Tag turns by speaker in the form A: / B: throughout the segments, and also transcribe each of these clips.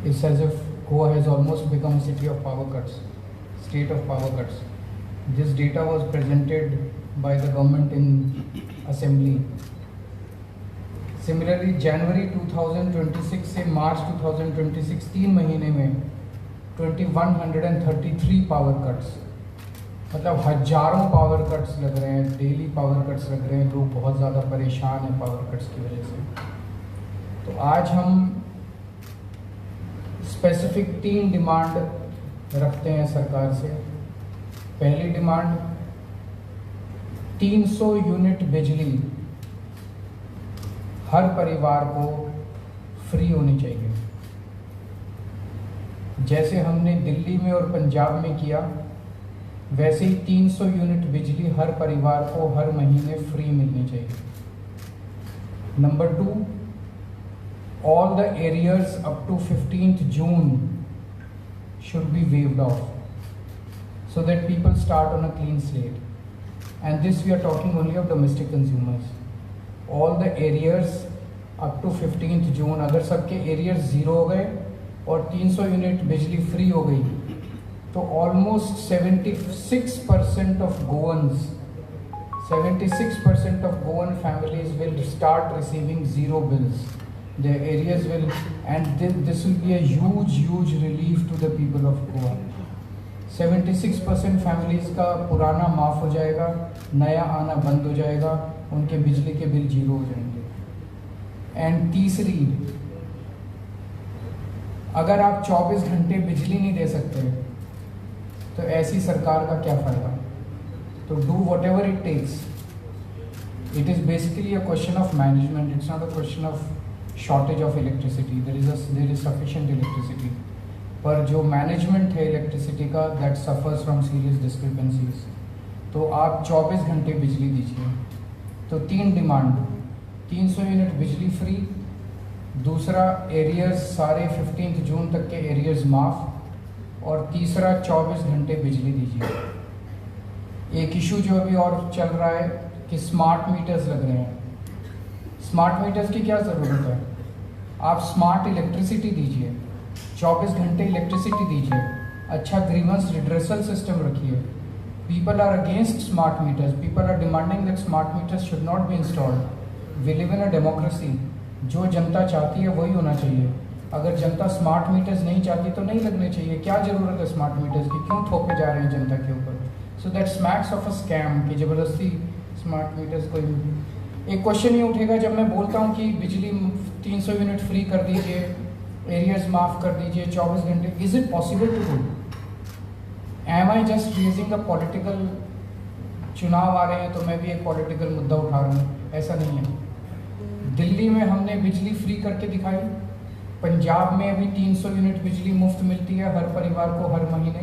A: It's as if Goa has almost become a city of power cuts, state of power cuts. This data was presented by the government in assembly. Similarly, January 2026 से मार्च 2026 3 महीने में 2133 power cuts, मतलब हजारों power cuts लग रहे हैं, daily power cuts लग रहे हैं। लोग बहुत ज़्यादा परेशान हैं पावर कट्स की वजह से। तो आज हम स्पेसिफिक 3 डिमांड रखते हैं सरकार से। पहली डिमांड, 300 यूनिट बिजली हर परिवार को फ्री होनी चाहिए। जैसे हमने दिल्ली में और पंजाब में किया, वैसे ही 300 यूनिट बिजली हर परिवार को हर महीने फ्री मिलनी चाहिए। Number 2, all the arrears up to 15th June should be waived off so that people start on a clean slate. And this we are talking only of domestic consumers. All the arrears up to 15th June, अगर सबके arrears 0 हो गए और 300 unit बिजली free हो गई, तो almost 76% of Goans, 76% of Goan families will start receiving zero bills. Their areas will, and this will be a huge relief to the people of Goa. 76% families का पुराना माफ़ हो जाएगा, नया आना बंद हो जाएगा, उनके बिजली के बिल 0 हो जाएंगे। एंड तीसरी, अगर आप 24 घंटे बिजली नहीं दे सकते तो ऐसी सरकार का क्या फ़ायदा। तो do whatever it takes. It is basically a question of management, it's not a question of shortage of electricity. There is sufficient electricity, पर जो मैनेजमेंट है इलेक्ट्रिसिटी का, that suffers from serious discrepancies. तो आप 24 घंटे बिजली दीजिए। तो 3 डिमांड, 300 यूनिट बिजली फ्री, दूसरा एरियर्स सारे 15 जून तक के एरियर्स माफ़, और तीसरा 24 घंटे बिजली दीजिए। एक इशू जो अभी और चल रहा है कि स्मार्ट मीटर्स लग रहे हैं। स्मार्ट मीटर्स की क्या ज़रूरत है? आप स्मार्ट इलेक्ट्रिसिटी दीजिए, 24 घंटे इलेक्ट्रिसिटी दीजिए, अच्छा ग्रीवेंस रिड्रेसल सिस्टम रखिए। People are against smart meters, people are demanding that smart meters should not be installed. We live in a democracy, जो जनता चाहती है वही होना चाहिए। अगर जनता स्मार्ट मीटर्स नहीं चाहती तो नहीं लगने चाहिए। क्या ज़रूरत है स्मार्ट मीटर्स की? क्यों थोपे जा रहे हैं जनता के ऊपर? So that smacks of a scam कि ज़बरदस्ती स्मार्ट मीटर्स को। एक क्वेश्चन ये उठेगा जब मैं बोलता हूँ कि बिजली 300 यूनिट फ्री कर दीजिए, एरियर्स माफ़ कर दीजिए, 24 घंटे, is it possible to do? Am I just raising a political, चुनाव आ रहे हैं तो मैं भी एक पॉलिटिकल मुद्दा उठा रहा हूँ? ऐसा नहीं है। दिल्ली में हमने बिजली फ्री करके दिखाई, पंजाब में अभी 300 यूनिट बिजली मुफ्त मिलती है हर परिवार को हर महीने।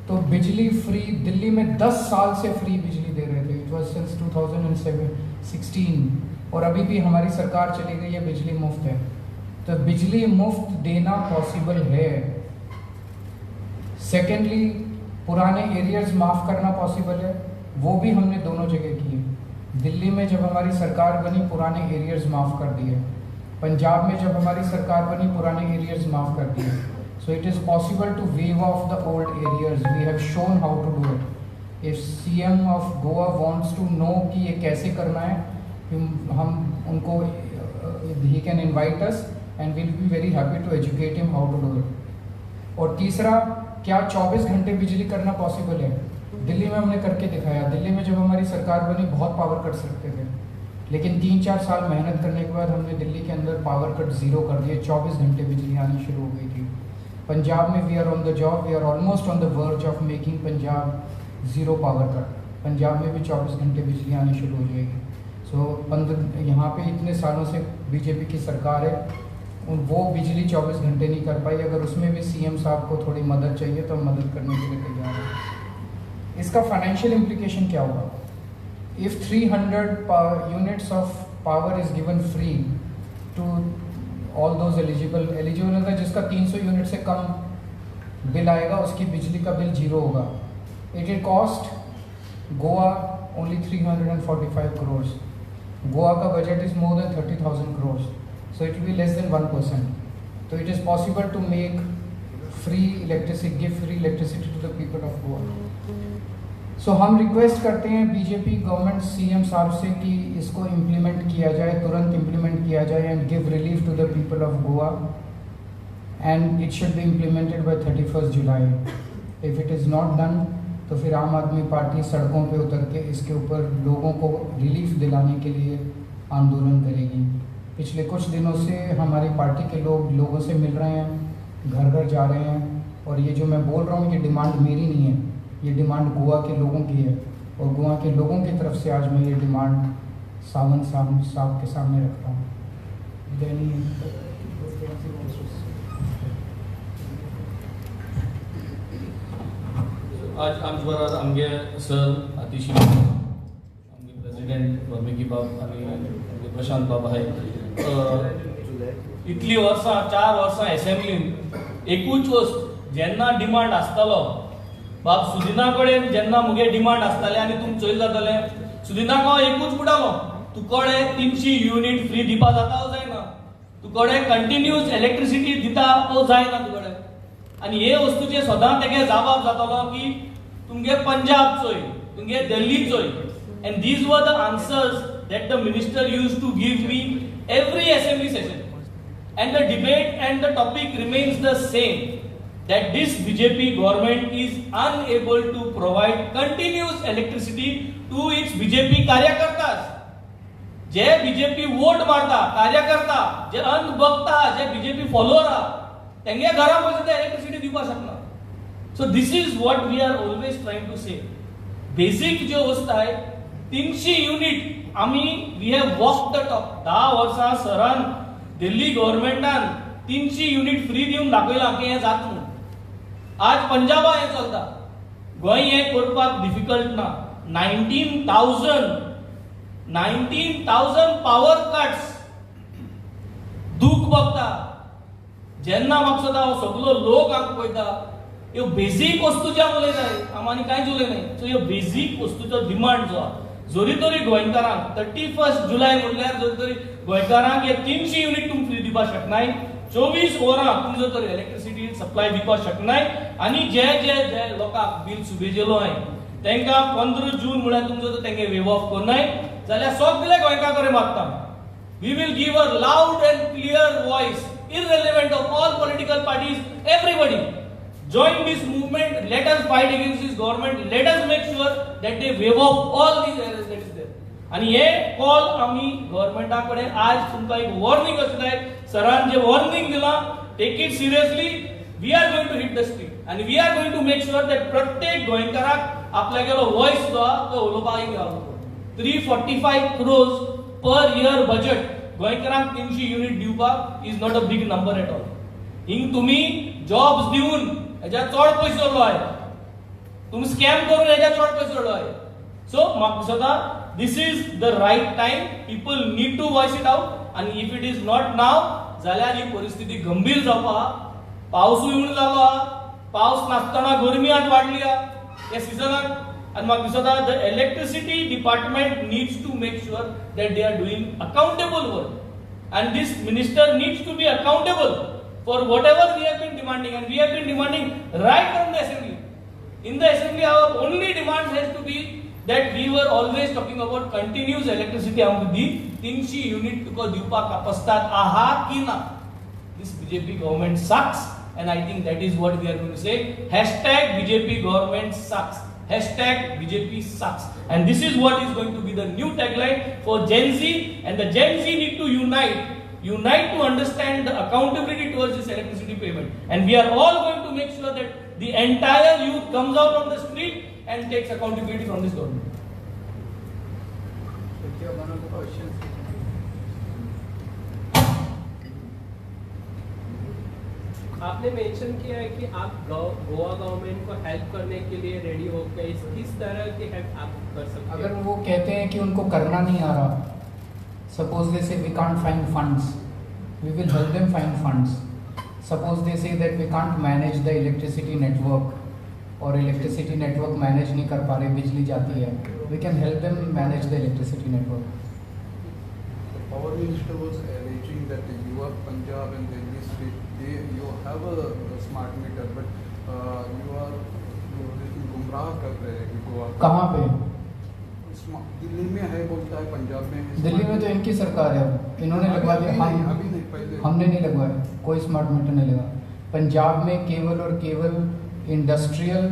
A: तो बिजली फ्री दिल्ली में 10 साल से फ्री बिजली दे रहे थे, इट वॉज सिंस 2016, और अभी भी हमारी सरकार चली गई है, बिजली मुफ्त है। तो बिजली मुफ्त देना पॉसिबल है। सेकेंडली, पुराने एरियर्स माफ़ करना पॉसिबल है, वो भी हमने दोनों जगह किए। दिल्ली में जब हमारी सरकार बनी, पुराने एरियर्स माफ़ कर दिए। पंजाब में जब हमारी सरकार बनी, पुराने एरियर्स माफ़ कर दिए। So it is possible to waive off the old arrears. We have shown how to do it. If CM of Goa wants to know कि ये कैसे करना है, हम उनको, he can invite us and will be very happy to educate him how to do it. और तीसरा, क्या 24 घंटे बिजली करना पॉसिबल है? दिल्ली में हमने करके दिखाया। दिल्ली में जब हमारी सरकार बनी, बहुत पावर कट्स रखते थे, लेकिन 3-4 साल मेहनत करने के बाद हमने दिल्ली के अंदर पावर कट 0 कर दिए, 24 घंटे बिजली आनी शुरू हो गई थी। पंजाब में we are on the job, we are almost on the verge of making Punjab 0 power cut. Punjab में भी 24 घंटे बिजली आनी शुरू हो जाएगी। सो यहाँ पे इतने सालों से बीजेपी की सरकार है, वो बिजली 24 घंटे नहीं कर पाई। अगर उसमें भी सीएम साहब को थोड़ी मदद चाहिए तो हम मदद करने के लिए तैयार हैं। इसका फाइनेंशियल इम्प्लीकेशन क्या होगा? If 300 units of power is given free to all those eligible मतलब जिसका 300 यूनिट से कम बिल आएगा, उसकी बिजली का बिल 0 होगा। It will cost Goa only 345 crores। Goa का budget is more than 30,000 crores, so it will be less than 1%। तो तो it is possible to make free electricity, give free electricity to the people of Goa. So हम request करते हैं BJP government CM साहब से कि इसको implement किया जाए, तुरंत इम्प्लीमेंट किया जाए and give relief to the people of Goa and it should be implemented by 31 July. If it is not done तो फिर आम आदमी पार्टी सड़कों पे उतर के इसके ऊपर लोगों को रिलीफ दिलाने के लिए आंदोलन करेगी. पिछले कुछ दिनों से हमारी पार्टी के लोग लोगों से मिल रहे हैं, घर घर जा रहे हैं, और ये जो मैं बोल रहा हूँ ये डिमांड मेरी नहीं है, ये डिमांड गोवा के लोगों की है, और गोवा के लोगों की तरफ से आज मैं ये डिमांड सावंत साहब के सामने रखता हूँ.
B: आज आमचे बरोबर आमगे सर अतिशी आमगे प्रेसिडेंट वाल्मिकी बाब आणि आमगे प्रशांत बाब आहे. इतली वर्सां 4 वर्सां असेंब्लीन एकूच वस्त जेन्ना डिमांड आसतालो बाब सुदिना कडेन जेन्ना मुगे डिमांड आसताले आनी तुम चोय जाताले सुदिनाक हांव एकूच म्हणटालो तुकोडे 300 युनिट फ्री दिवपा जाता ओ जायना, तुकोडे कंटिन्यूअस इलेक्ट्रिसिटी दिता ओ जायना तुकोडे. आनी हे वस्तूचे सदां तेगे जबाब जातालो की तुमगे पंजाब चोय, तुमगे दिल्ली चोय. And these were the answers that the minister used to give me every assembly session. And the debate and the topic remains the same, that this BJP government is unable to provide continuous electricity to its BJP karyakartas. J BJP vote मारता कार्यकर्ता, जे अंध बघता, जे BJP follower तेंगे घरा पर्यंत electricity दिवपा शकना. So this is what we are always trying to say. Basic जो वस्त आहे 300 युनिट आम्ही we have walk the talk. 10 वर्सां सरान दिल्ली गव्हर्नमेंटान 300 युनिट फ्री दिवन दाखयला की हे जात म्हणून. आज पंजाबा हे चलता, गोंय हे करपाक डिफिकल्ट ना. 19,000 पावर कट्स दूख बघता. जेन्ना म्हाका सदां सगळो लोक आमकां पळयता ह्यो बेसीक वस्तू ज्या उलयताय आमी कांयच उलयनाय. सो ह्यो बेसीक वस्तूचो डिमांड जो आहा जोरी तरी गोंयकारांक 31 जुलय म्हणल्यार जोरी तरी गोंयकारांक हे 300 युनिट तुम फ्री दिवपा शकनाय. 24 वरां तुम जर तरी इलेक्ट्रिसिटी सप्लाय दिवपा शकनाय. आनी जे जे जे लोकांक बिल सुबेजेलो हाय तांकां 15 जून म्हळ्यार तुम जर तेंगे वेव ऑफ करनाय जाल्यार सगळे गोंयकारांकडे मागता. We will give a loud and clear voice irrelevant of all political parties, everybody join this movement. Let us fight against this government. Let us make sure that they waive off all these errors that is there. आणि हे call आम्ही गव्हर्नमेंटाकडे आज तुमका एक warning असताय. सरान जे warning दिला take it seriously. We are going to hit the street आणि we are going to make sure that प्रत्येक गोंयकाराक आपल्यागेलो वॉइस जो आहा तो उलोवपाक गावलो. 345 crores पर year budget गोंयकारांक 300 युनिट दिवपाक is not a big number at all. हिंग तुम्ही जॉब्स दिवन हेच्या चड पयशे जोडलो आहे, तुम्ही स्कॅम करून हेच्या चड पयशे जोडलो आहे. सो म्हाका दिसता this is the right time. People need to voice it out. आणि if it is not now जाल्यार ही परिस्थिती गंभीर जावपा. पावसूय उण जालो आहा, पावस नासतना गरमी आज वाडली आहा ह्या सिजनाक. And म्हाका दिसता the electricity department needs to make sure that they are doing accountable work, and this minister needs to be accountable for whatever we have been demanding, and we have been demanding right from the assembly. In the assembly our only demand has to be that we were always talking about continuous electricity amku di 300 unit tuko diwpa kapastat aha ki na. This BJP government sucks, and I think that is what we are going to say. #BJP government sucks. #BJP sucks. And this is what is going to be the new tagline for Gen Z, and the Gen Z need to unite to understand the accountability towards this electricity payment. And we are all going to make sure that the entire youth comes out on the street and takes accountability from this government.
C: आपने mention किया है कि आप Goa government को help करने के लिए ready हो गए. किस तरह की हेल्प आप कर सकते हैं?
A: अगर वो कहते हैं कि उनको करना नहीं आ रहा, suppose they say we can't find funds, we will help them find funds. Suppose they say that we can't manage the electricity network, और इलेक्ट्रिसिटी नेटवर्क मैनेज नहीं कर पा रहे, बिजली जाती है, we can help them manage the electricity network.
D: The power minister was alleging that the Yuva Punjab and Delhi state you have a smart meter, but you are गुमराह कर रहे हैं कि गोवा
A: कहाँ पे?
D: दिल्ली में है बोलता है, पंजाब में है।
A: दिल्ली में तो इनकी सरकार है, इन्होंने लगवा दिया।
D: अभी नहीं, पहले
A: हमने नहीं लगवाया, कोई स्मार्ट मीटर नहीं लगा। पंजाब में केवल और केवल इंडस्ट्रियल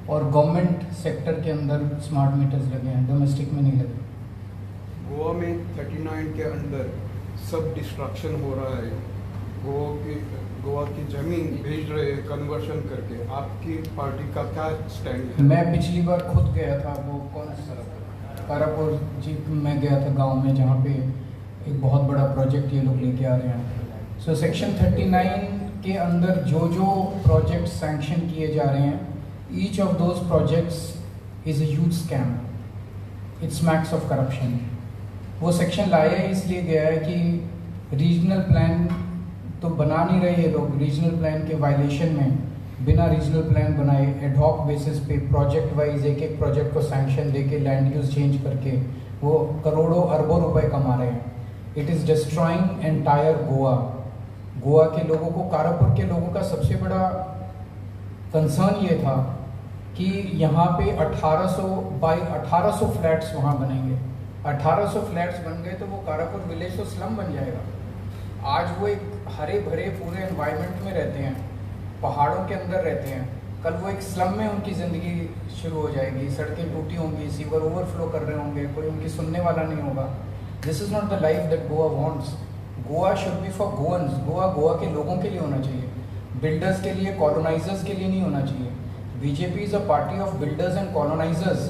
A: और गवर्नमेंट सेक्टर के अंदर स्मार्ट मीटर्स लगे हैं, डोमेस्टिक में नहीं लगे।
D: गोवा में 39 के अंदर सब डिस्ट्रक्शन हो रहा है। गोवा की जमीन बेच रहे हैं कन्वर्शन करके। आपकी पार्टी का क्या स्टैंड है?
A: मैं पिछली बार खुद गया था, वो कौन सा कारापुर जी में गया था, गांव में, जहाँ पे एक बहुत बड़ा प्रोजेक्ट ये लोग लेके आ रहे हैं। सो सेक्शन 39 के अंदर जो जो प्रोजेक्ट सैंक्शन किए जा रहे हैं, each of those projects is a huge scam, it's max of corruption. वो सेक्शन लाया इसलिए गया है कि रीजनल प्लान तो बना नहीं रहे ये लोग, रीजनल प्लान के वायलेशन में बिना रीजनल प्लान बनाए एडहॉक बेसिस पे प्रोजेक्ट वाइज एक एक प्रोजेक्ट को सैंक्शन देके लैंड यूज चेंज करके वो करोड़ों अरबों रुपए कमा रहे हैं। It is destroying entire Goa. Goa के लोगों को, कारापुर के लोगों का सबसे बड़ा कंसर्न ये था कि यहाँ पे 1800 फ्लैट्स वहाँ बनेंगे। 1800 फ्लैट्स बन गए तो वो कारापुर विलेज तो स्लम बन जाएगा। आज वो एक हरे भरे पूरे एनवायरनमेंट में रहते हैं, पहाड़ों के अंदर रहते हैं, कल वो एक स्लम में उनकी ज़िंदगी शुरू हो जाएगी। सड़कें टूटी होंगी, सीवर ओवरफ्लो कर रहे होंगे, कोई उनकी सुनने वाला नहीं होगा। This is not the life that Goa wants. Goa should be for गोवंस। Goa के लोगों के लिए होना चाहिए, बिल्डर्स के लिए, कॉलोनाइजर्स के लिए नहीं होना चाहिए। BJP is a party of builders and colonisers.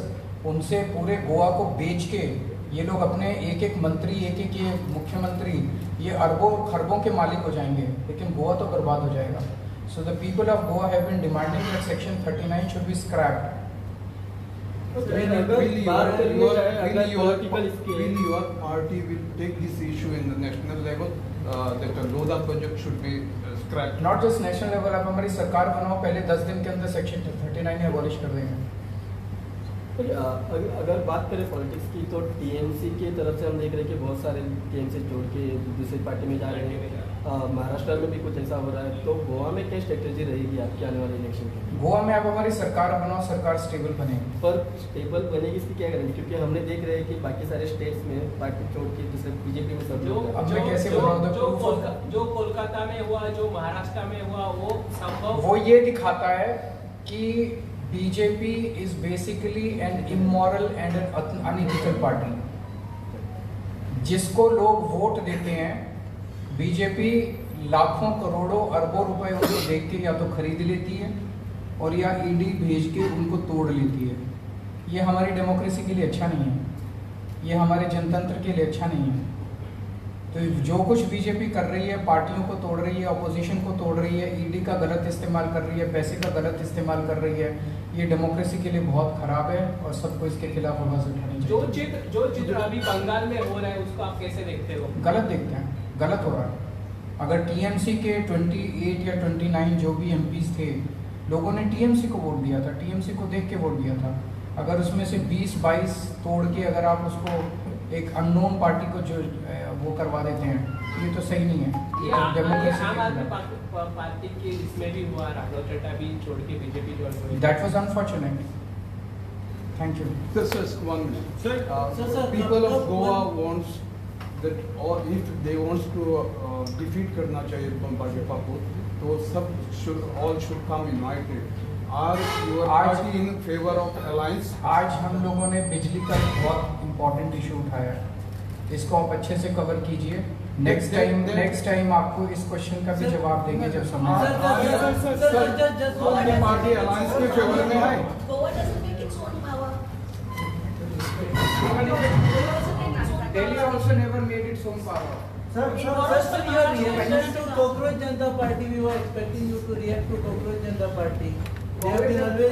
A: उनसे पूरे गोवा को बेच के ये लोग अपने एक एक मंत्री, एक एक ये मुख्यमंत्री, ये अरबों खरबों के मालिक हो जाएंगे, लेकिन गोवा तो बर्बाद हो जाएगा। So the people of Goa have been demanding that section 39 should be scrapped.
D: Will your party will take this issue in the national level that the Lodha project should be scrapped?
A: Not just national level, आप हमारी सरकार बनाओ, पहले 10 दिन के अंदर section 39 abolish कर देंगे।
E: अगर बात करें पॉलिटिक्स की तो टीएमसी की तरफ से हम देख रहे हैं कि बहुत सारे टीएमसी छोड़ के दूसरी पार्टी में जा रहे हैं। महाराष्ट्र में भी कुछ ऐसा हो रहा है, तो गोवा में क्या स्ट्रेटेजी रहेगी आपके आने वाले इलेक्शन की?
A: गोवा में आप हमारी सरकार बनाओ, सरकार स्टेबल बनेगी।
E: पर स्टेबल बनेगी इसकी क्या करेंगे? क्योंकि हमने देख रहे हैं कि बाकी सारे स्टेट्स में पार्टी छोड़ के दूसरे बीजेपी में सब लोग
A: अब मैं कैसे बताऊं?
C: जो कोलकाता में हुआ, जो महाराष्ट्र में हुआ, वो संभव,
A: वो ये दिखाता है कि BJP is basically an immoral and an unethical party. जिसको लोग वोट देते हैं, बीजेपी लाखों करोड़ों अरबों रुपए उनको देख के या तो खरीद लेती है और या ईडी भेज के उनको तोड़ लेती है। ये हमारी डेमोक्रेसी के लिए अच्छा नहीं है, ये हमारे जनतंत्र के लिए अच्छा नहीं है। तो जो कुछ बीजेपी कर रही है, पार्टियों को तोड़ रही है, अपोजिशन को तोड़ रही है, ईडी का गलत इस्तेमाल कर रही है, पैसे का गलत इस्तेमाल कर रही है, ये डेमोक्रेसी के लिए बहुत खराब है और सबको इसके खिलाफ आवाज उठानी चाहिए।
C: जो चित्र अभी बंगाल में हो रहा है उसको आप कैसे देखते हो?
A: गलत देखते हैं, गलत हो रहा है। अगर टीएमसी के 28 या 29 जो भी एमपीज थे, लोगों ने टीएमसी को वोट दिया था, टीएमसी को देख के वोट दिया था। अगर उसमें से 20-22 तोड़ के अगर आप उसको एक अननोन पार्टी को जो वो करवा देते हैं, तो ये तो सही नहीं है।
C: ये आम आदमी पार्टी के इसमें भी हुआ, राघव चड्ढा भी छोड़ के बीजेपी ज्वाइन हुई।
A: That was unfortunate. Thank you.
D: Just 1 minute.
F: Sir,
D: People of Goa wants that, or if they wants to defeat करना चाहिए भाजपा को, तो सब all should come united. Are your party in favor of alliance?
A: आज हम लोगों ने बिजली का एक बहुत इम्पोर्टेंट इशू उठाया है, इसको आप अच्छे से कवर कीजिए। नेक्स्ट टाइम आपको इस क्वेश्चन का भी जवाब देंगे जब समय
D: आपकी पार्टी अलायंस के फेवर में है?
G: Goa doesn't make its own power.
A: Delhi also never made its own power.
F: Sir, your reaction to Cockroach Janata Party, we were expecting you to react to Cockroach Janata Party. They have been always